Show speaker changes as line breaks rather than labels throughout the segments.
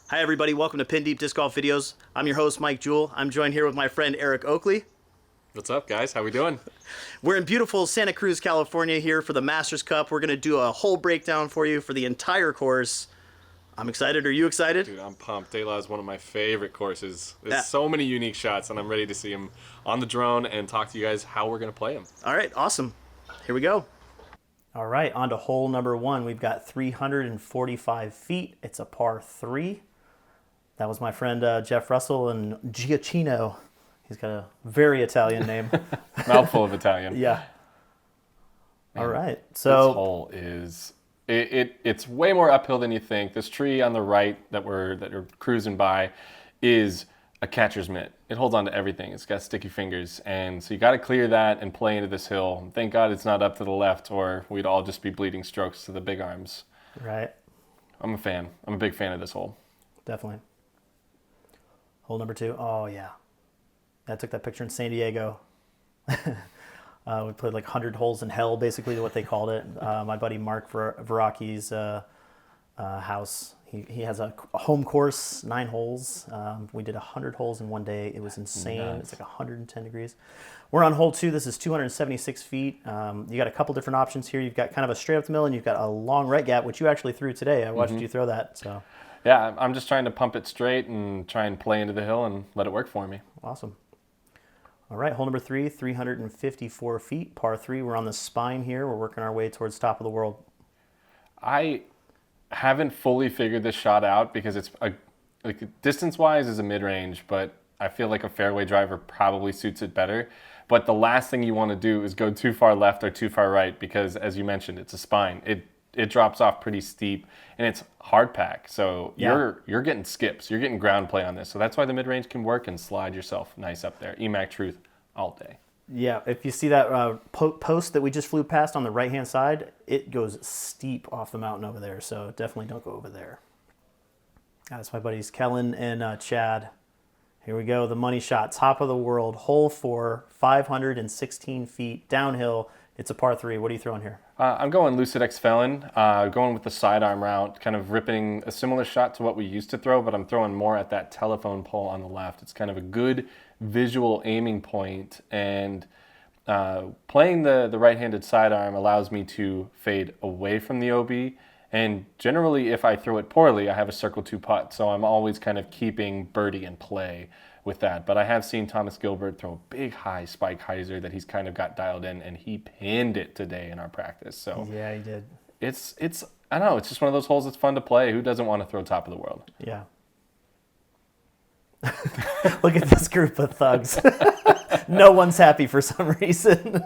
Hi everybody, welcome to Pin Deep Disc Golf Videos. I'm your host Mike Jewel. I'm joined here with my friend Eric Oakley.
What's up, guys? How we doing?
We're in beautiful Santa Cruz, California here for the Masters Cup. We're going to do a whole breakdown for you for the entire course. I'm excited. Are you excited?
Dude, I'm pumped. DeLaveaga is one of my favorite courses. There's so many unique shots, and I'm ready to see them on the drone and talk to you guys how we're going to play them.
All right, awesome. Here we go. All right, on to hole number one. We've got 345 feet. It's a par 3. That was my friend Jeff Russell and Giacchino. He's got a very Italian name.
Mouthful of Italian.
Yeah.
Man,
all right. So
this hole is it's way more uphill than you think. This tree on the right that we're cruising by is a catcher's mitt. It holds on to everything. It's got sticky fingers, and so you got to clear that and play into this hill. Thank God it's not up to the left, or we'd all just be bleeding strokes to the big arms.
Right.
I'm a fan. I'm a big fan of this hole.
Definitely. Hole number 2. Oh, yeah. I took that picture in San Diego. We played like 100 holes in hell, basically, what they called it. My buddy Mark Veraki's house. He has a home course, 9 holes. We did 100 holes in one day. It was insane.
Nice.
It's like 110 degrees. We're on hole 2. This is 276 feet. You got a couple different options here. You've got kind of a straight up the middle, and you've got a long right gap, which you actually threw today. I watched you throw that. So.
Yeah, I'm just trying to pump it straight and try and play into the hill and let it work for me.
Awesome. All right, hole number 3, 354 feet, par 3. We're on the spine here. We're working our way towards top of the world.
I haven't fully figured this shot out because it's like distance-wise is a mid-range, but I feel like a fairway driver probably suits it better. But the last thing you want to do is go too far left or too far right because, as you mentioned, it's a spine. It drops off pretty steep, and it's hard pack. So you're getting skips. You're getting ground play on this. So that's why the mid-range can work and slide yourself nice up there. EMAC Truth all day.
Yeah, if you see that post that we just flew past on the right-hand side, it goes steep off the mountain over there. So definitely don't go over there. That's my buddies Kellen and Chad. Here we go, the money shot, top of the world, hole 4, 516 feet, downhill. It's a par 3. What are you throwing here?
I'm going Lucid X Felon, going with the sidearm route, kind of ripping a similar shot to what we used to throw, but I'm throwing more at that telephone pole on the left. It's kind of a good visual aiming point, and playing the right-handed sidearm allows me to fade away from the OB, and generally if I throw it poorly, I have a circle 2 putt, so I'm always kind of keeping birdie in play with that. But I have seen Thomas Gilbert throw a big high spike hyzer that he's kind of got dialed in, and he pinned it today in our practice. So
yeah, he did.
It's I don't know, it's just one of those holes that's fun to play. Who doesn't want to throw top of the world?
Yeah. Look at this group of thugs. No one's happy for some reason.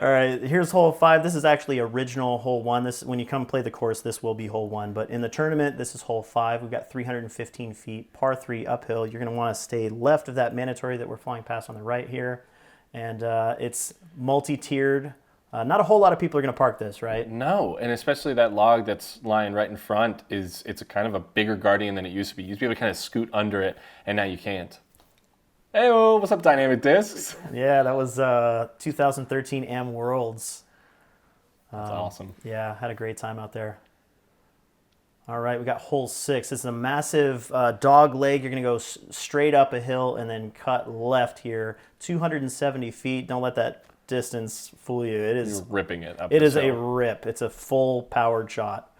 All right, here's hole 5. This is actually original hole 1. This, when you come play the course, this will be hole 1. But in the tournament, this is hole 5. We've got 315 feet, par 3 uphill. You're going to want to stay left of that mandatory that we're flying past on the right here. And it's multi-tiered. Not a whole lot of people are going to park this, right?
No, and especially that log that's lying right in front it's a kind of a bigger guardian than it used to be. You used to be able to kind of scoot under it, and now you can't. Hey, what's up, Dynamic Discs?
Yeah, that was 2013 Am Worlds.
That's awesome.
Yeah, had a great time out there. All right, we got hole 6. It's a massive dog leg. You're going to go straight up a hill and then cut left here. 270 feet. Don't let that distance fool you. It is.
You're ripping it up.
It is a rip. It's a full powered shot.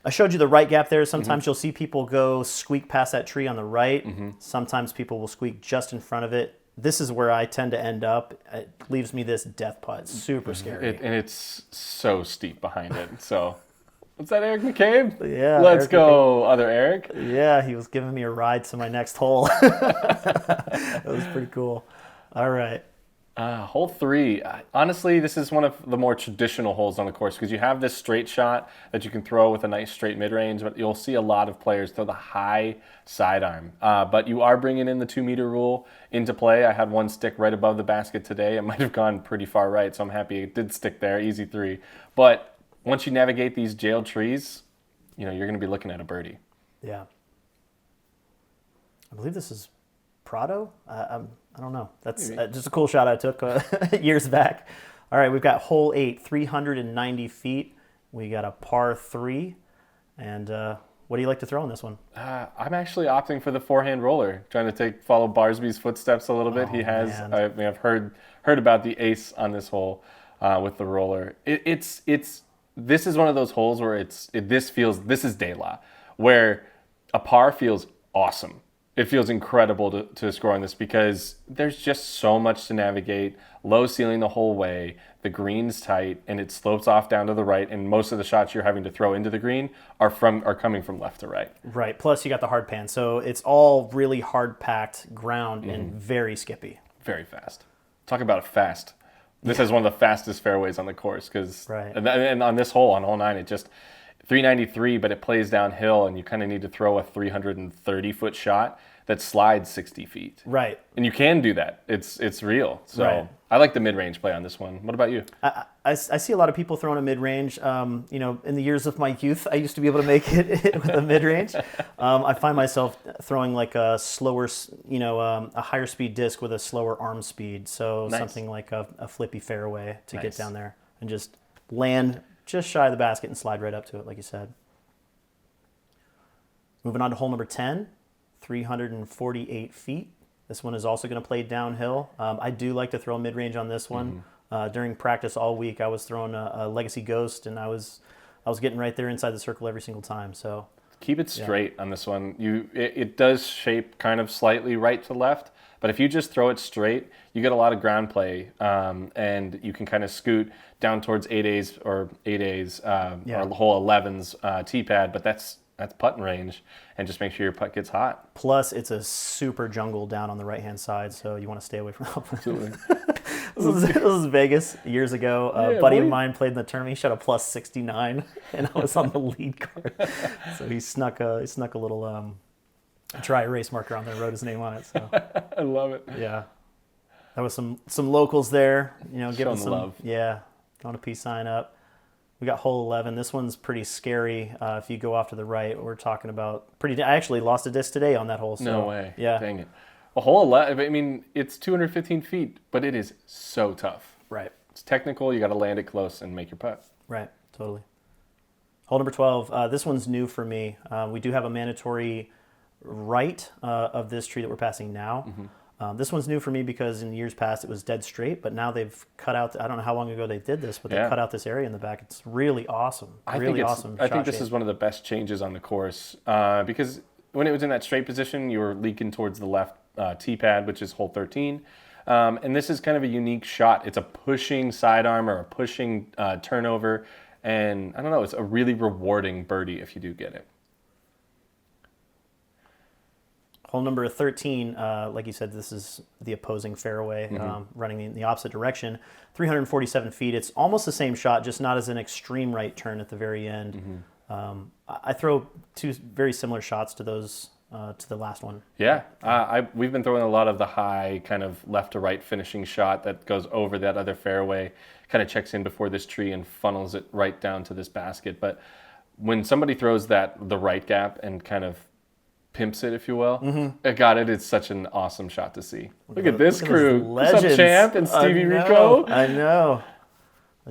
I showed you the right gap there. Sometimes you'll see people go squeak past that tree on the right. Sometimes people will squeak just in front of it. This is where I tend to end up. It leaves me this death putt. Super scary.
And it's so steep behind it. So, what's that, Eric McCabe?
Yeah.
Let's
Eric
go, other Eric.
Yeah, he was giving me a ride to my next hole. That was pretty cool. All right.
Hole 3, honestly, this is one of the more traditional holes on the course because you have this straight shot that you can throw with a nice straight mid-range, but you'll see a lot of players throw the high sidearm. But you are bringing in the 2-meter rule into play. I had one stick right above the basket today. It might have gone pretty far right, so I'm happy it did stick there, easy 3. But once you navigate these jailed trees, you're going to be looking at a birdie.
Yeah. I believe this is Prado. I don't know. That's just a cool shot I took years back. All right, we've got hole 8, 390 feet. We got a par 3, and What do you like to throw on this one?
I'm actually opting for the forehand roller, trying to follow Barsby's footsteps a little bit. He has,
man.
I've heard about the ace on this hole with the roller. This is one of those holes where this is DeLaveaga, where a par feels awesome. It feels incredible to score on this because there's just so much to navigate. Low ceiling the whole way, the green's tight, and it slopes off down to the right. And most of the shots you're having to throw into the green are coming from left to right.
Right. Plus, you got the hard pan, so it's all really hard packed ground and very skippy.
Very fast. Talk about a fast. This is one of the fastest fairways on the course because, and on this hole, on hole 9, it just 393, but it plays downhill, and you kind of need to throw a 330-foot shot that slides 60 feet.
Right.
And you can do that. It's real. So I like the mid-range play on this one. What about you?
I see a lot of people throwing a mid-range. In the years of my youth, I used to be able to make it with a mid-range. I find myself throwing like a slower, a higher speed disc with a slower arm speed. So something like a flippy fairway to get down there and just land just shy of the basket and slide right up to it, like you said. Moving on to hole number 10, 348 feet. This one is also going to play downhill. I do like to throw mid-range on this one. During practice all week, I was throwing a Legacy Ghost, and I was getting right there inside the circle every single time. So
keep it straight on this one. It does shape kind of slightly right to left, but if you just throw it straight, you get a lot of ground play, and you can kind of scoot down towards 8As or hole 11's tee pad, but that's putting range, and just make sure your putt gets hot.
Plus, it's a super jungle down on the right-hand side, so you want to stay away from that.
Absolutely.
This was Vegas years ago. A buddy of mine played in the tournament. He shot a plus 69, and I was on the lead card. So he snuck a little dry erase marker on there, wrote his name on it. So
I love it.
Yeah, that was some locals there. Giving some
love.
Yeah, throwing a peace sign up. We got hole 11. This one's pretty scary. If you go off to the right, we're talking about I actually lost a disc today on that hole. So,
no way.
Yeah.
Dang it. A hole 11, I mean, it's 215 feet, but it is so tough.
Right.
It's technical. You got to land it close and make your putt.
Right. Totally. Hole number 12. This one's new for me. We do have a mandatory right of this tree that we're passing now. This one's new for me because in years past it was dead straight, but now they've cut out, I don't know how long ago they did this, but they cut out this area in the back. It's really awesome. I think
this is one of the best changes on the course because when it was in that straight position, you were leaking towards the left tee pad, which is hole 13. And this is kind of a unique shot. It's a pushing sidearm or a pushing turnover. And I don't know, it's a really rewarding birdie if you do get it.
Hole number 13, like you said, this is the opposing fairway, running in the opposite direction. 347 feet. It's almost the same shot, just not as an extreme right turn at the very end. I throw two very similar shots to those, to the last one.
Yeah, we've been throwing a lot of the high kind of left to right finishing shot that goes over that other fairway, kind of checks in before this tree and funnels it right down to this basket. But when somebody throws the right gap and kind of pimps it, if you will. It's such an awesome shot to see. Look at this crew. What's up, Champ and Stevie Rico?
I know.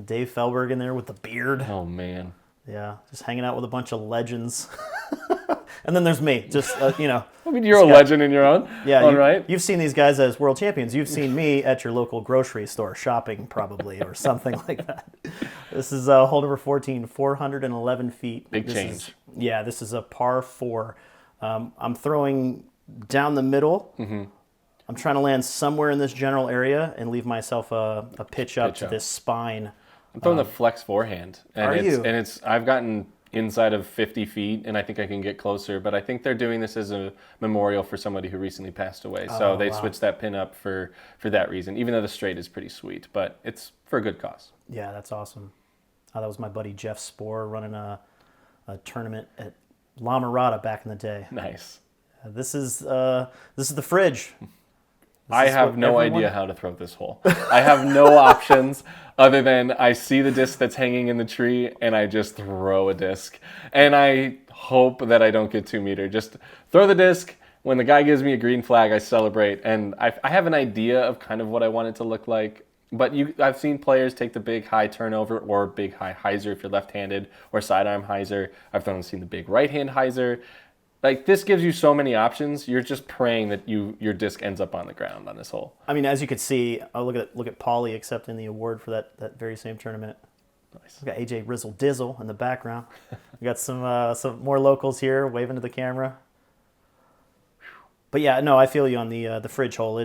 Dave Felberg in there with the beard.
Oh, man.
Yeah, just hanging out with a bunch of legends. And then there's me, just,
I mean, you're a legend in your own right.
You've seen these guys as world champions. You've seen me at your local grocery store shopping, probably, or something like that. This is hole number 14, 411 feet.
Big change.
This is a par 4. I'm throwing down the middle. I'm trying to land somewhere in this general area and leave myself a pitch up to this spine.
I'm throwing the flex forehand. And I've gotten inside of 50 feet, and I think I can get closer. But I think they're doing this as a memorial for somebody who recently passed away. So they switched that pin up for that reason, even though the straight is pretty sweet. But it's for a good cause. Yeah,
that's awesome. That was my buddy Jeff Spohr running a tournament at La Mirada back in the day.
Nice.
This is the fridge.
I have no idea how to throw this hole. I have no options other than I see the disc that's hanging in the tree and I just throw a disc. And I hope that I don't get 2 meter. Just throw the disc. When the guy gives me a green flag, I celebrate. And I have an idea of kind of what I want it to look like. But I've seen players take the big high turnover or big high hyzer if you're left-handed, or sidearm hyzer. I've seen the big right-hand hyzer. Like, this gives you so many options. You're just praying that your disc ends up on the ground on this hole.
I mean, as you could see, look at Paulie accepting the award for that very same tournament.
Nice.
We got AJ Rizzle Dizzle in the background. We got some more locals here waving to the camera. But yeah, no, I feel you on the fridge hole.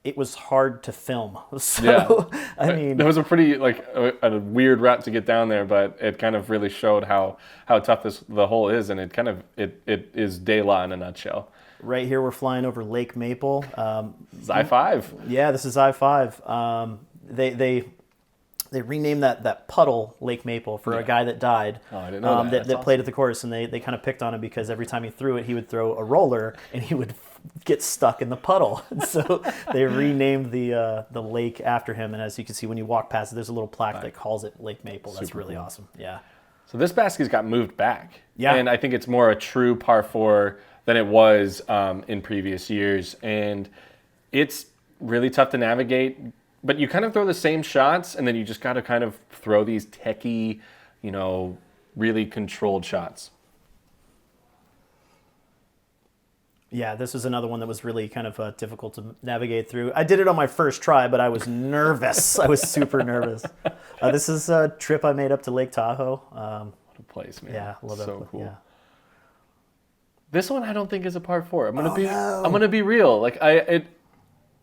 It was hard to film. So,
Yeah.
I mean,
it was a pretty a weird route to get down there, but it kind of really showed how tough the hole is, and it is DeLaveaga in a nutshell.
Right here we're flying over Lake Maple.
It's I-5.
Yeah, this is I-5. They renamed that puddle Lake Maple for a guy that died.
Oh, I didn't know that.
That played at the course, and they kind of picked on him because every time he threw it, he would throw a roller, and he would get stuck in the puddle. So they renamed the lake after him, and as you can see when you walk past it, there's a little plaque that calls it Lake Maple. That's
Super
really
cool.
awesome. Yeah.
So this basket's got moved back.
Yeah.
And I think it's more a true par 4 than it was in previous years. And it's really tough to navigate, but you kind of throw the same shots, and then you just got to kind of throw these techie, really controlled shots.
Yeah, this was another one that was really kind of difficult to navigate through. I did it on my first try, but I was nervous. I was super nervous. This is a trip I made up to Lake Tahoe.
What a place, man.
Yeah, I love that.
So cool.
Yeah.
This one I don't think is a par 4. I'm gonna be real. Like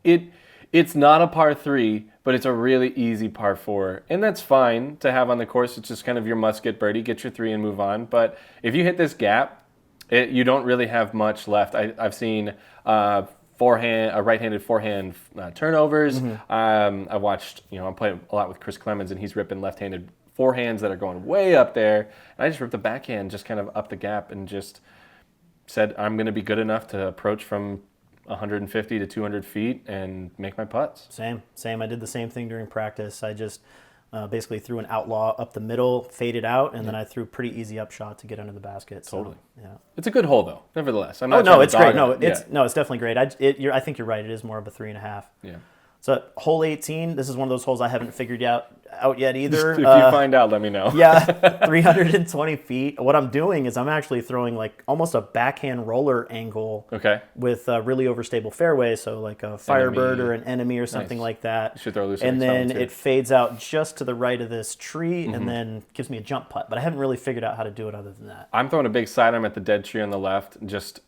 it's not a par 3, but it's a really easy par 4, and that's fine to have on the course. It's just kind of your must-get birdie, get your 3 and move on. But if you hit this gap, you don't really have much left. I've seen right-handed forehand turnovers. I watched, I'm playing a lot with Chris Clemens, and he's ripping left-handed forehands that are going way up there. And I just ripped the backhand just kind of up the gap and just said, I'm going to be good enough to approach from 150 to 200 feet and make my putts.
Same. I did the same thing during practice. I just basically threw an outlaw up the middle, faded out, and then I threw a pretty easy up shot to get under the basket. So,
Totally.
Yeah.
It's a good hole, though, nevertheless.
It's great. It's definitely great. I think you're right. It is more of a 3.5.
Yeah.
So hole 18, this is one of those holes I haven't figured out yet either.
If you find out, let me know.
Yeah, 320 feet. What I'm doing is I'm actually throwing like almost a backhand roller angle with a really overstable fairway, so like a Firebird or an Enemy or something like that.
You should throw loose.
And then it fades out just to the right of this tree and then gives me a jump putt. But I haven't really figured out how to do it other than that.
I'm throwing a big sidearm at the dead tree on the left, just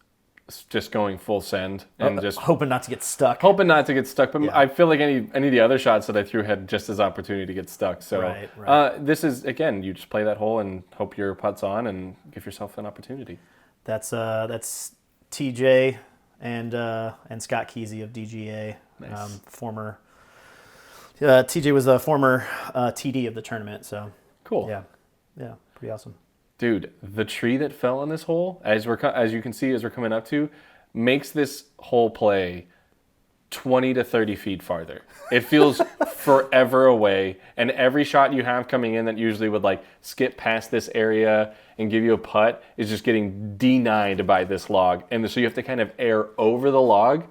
going full send and just
hoping not to get stuck.
But I feel like any of the other shots that I threw had just as opportunity to get stuck. So
Right.
This is, again, you just play that hole and hope your putt's on and give yourself an opportunity.
That's TJ and Scott Kesey of DGA.
Nice.
Former TJ was a former TD of the tournament. So
cool.
Yeah, pretty awesome.
Dude, the tree that fell on this hole, as you can see as we're coming up to, makes this hole play 20 to 30 feet farther. It feels forever away, and every shot you have coming in that usually would like skip past this area and give you a putt is just getting denied by this log, and so you have to kind of air over the log,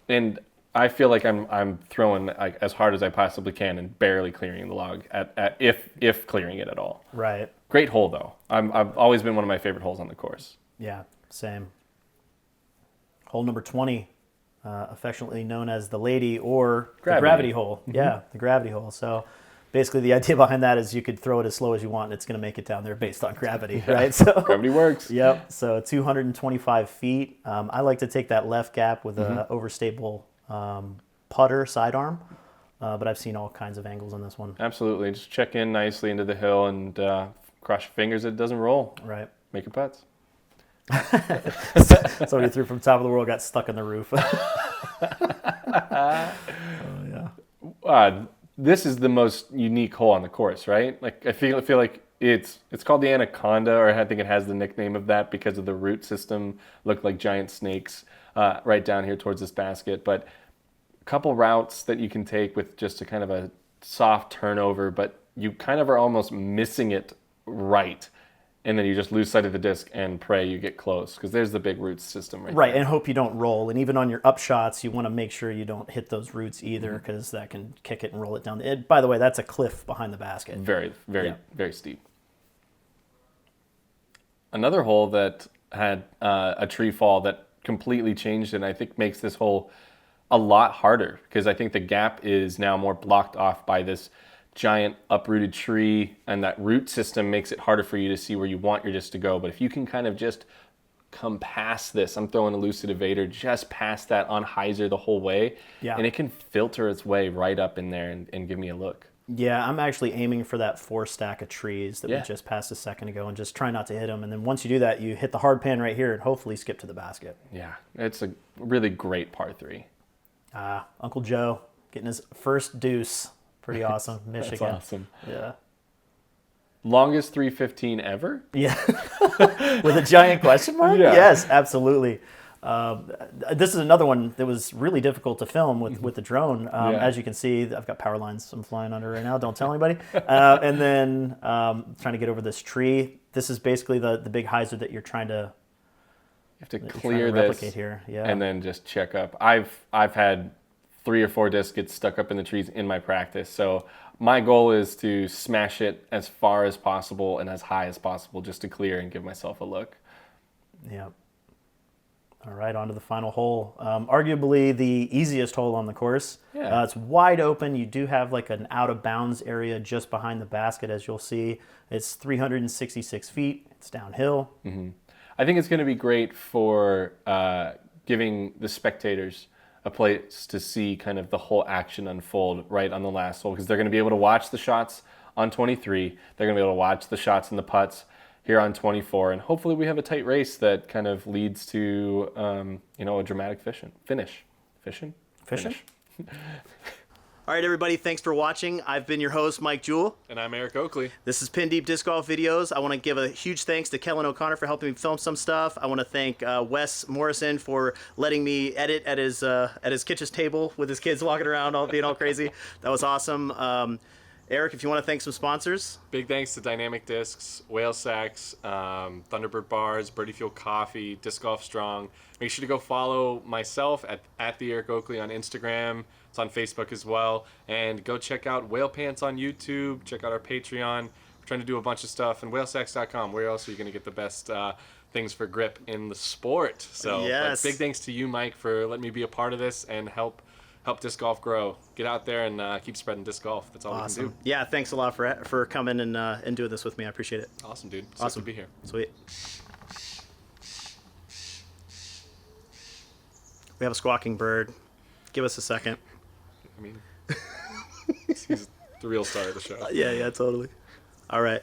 and I feel like I'm throwing like as hard as I possibly can and barely clearing the log at if clearing it at all.
Right.
Great hole though. I've always been one of my favorite holes on the course.
Yeah, same. Hole number 20, affectionately known as the lady or the gravity hole. Mm-hmm. Yeah, the gravity hole. So basically the idea behind that is you could throw it as slow as you want and it's going to make it down there based on gravity, right? So
gravity works.
Yep. So 225 feet. I like to take that left gap with a overstable putter sidearm. But I've seen all kinds of angles on this one.
Absolutely. Just check in nicely into the hill and cross your fingers that it doesn't roll.
Right.
Make your putts.
Somebody threw from top of the world, got stuck in the roof.
This is the most unique hole on the course, right? Like I feel like it's called the Anaconda, or I think it has the nickname of that because of the root system. Look like giant snakes right down here towards this basket. But a couple routes that you can take with just a kind of a soft turnover, but you kind of are almost missing it right. and then you just lose sight of the disc and pray you get close, because there's the big roots system
Right,
there.
and hope you don't roll. And even on your up shots, you want to make sure you don't hit those roots either, because that can kick it and roll it down. By the way, that's a cliff behind the basket.
Very, very,
Yeah.
very steep. Another hole that had a tree fall that completely changed it, and I think makes this hole a lot harder, because I think the gap is now more blocked off by this giant uprooted tree, and that root system makes it harder for you to see where you want your disc to go. But if you can kind of just come past this, I'm throwing a lucid evader just past that on hyzer the whole way,
Yeah.
and it can filter its way right up in there and give me a look.
Yeah, I'm actually aiming for that 4 stack of trees that
Yeah.
we just passed a second ago, and just try not to hit them. And then once you do that, you hit the hard pan right here and hopefully skip to the basket.
Yeah, it's a really great par 3.
Uncle Joe getting his first deuce. Pretty awesome. Michigan.
That's awesome.
Yeah.
Longest 315 ever?
Yeah. With a giant question mark?
Yeah.
Yes, absolutely. This is another one that was really difficult to film with the drone.
Yeah.
As you can see, I've got power lines I'm flying under right now. Don't tell anybody. And then trying to get over this tree. This is basically the big hyzer that you're trying to
You have to
trying
clear
to
this
replicate here. Yeah.
and then just check up. I've had 3 or 4 discs get stuck up in the trees in my practice. So my goal is to smash it as far as possible and as high as possible, just to clear and give myself a look.
Yeah. All right, on to the final hole. Arguably the easiest hole on the course.
Yeah.
It's wide open. You do have like an out of bounds area just behind the basket, as you'll see. It's 366 feet. It's downhill.
I think it's going to be great for giving the spectators a place to see kind of the whole action unfold right on the last hole, because they're going to be able to watch the shots on 23. They're going to be able to watch the shots and the putts here on 24, and hopefully we have a tight race that kind of leads to a dramatic finish.
All right, everybody, thanks for watching. I've been your host, Mike Jewel.
And I'm Eric Oakley.
This is Pin Deep Disc Golf Videos. I want to give a huge thanks to Kellen O'Connor for helping me film some stuff. I want to thank Wes Morrison for letting me edit at his kitchen table with his kids walking around, all being all crazy. That was awesome. Eric, if you want to thank some sponsors.
Big thanks to Dynamic Discs, Whale Sacks, Thunderbird Bars, Birdie Fuel Coffee, Disc Golf Strong. Make sure to go follow myself at the Eric Oakley on Instagram. It's on Facebook as well. And go check out Whale Pants on YouTube. Check out our Patreon. We're trying to do a bunch of stuff. And whalesacks.com, where else are you going to get the best things for grip in the sport? So
yes.
Big thanks to you, Mike, for letting me be a part of this and help disc golf grow. Get out there and keep spreading disc golf. That's all we can do.
Yeah, thanks a lot for coming and doing this with me. I appreciate it.
Awesome, dude.
Awesome
to be here.
Sweet. We have a squawking bird. Give us a second.
I mean, he's the real star of the show.
Yeah, totally. All right.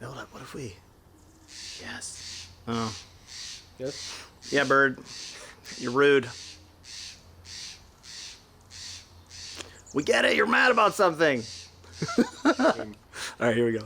Hold up. What if we? Yes. Oh.
Yes.
Yeah, bird. You're rude. We get it. You're mad about something. All right, here we go.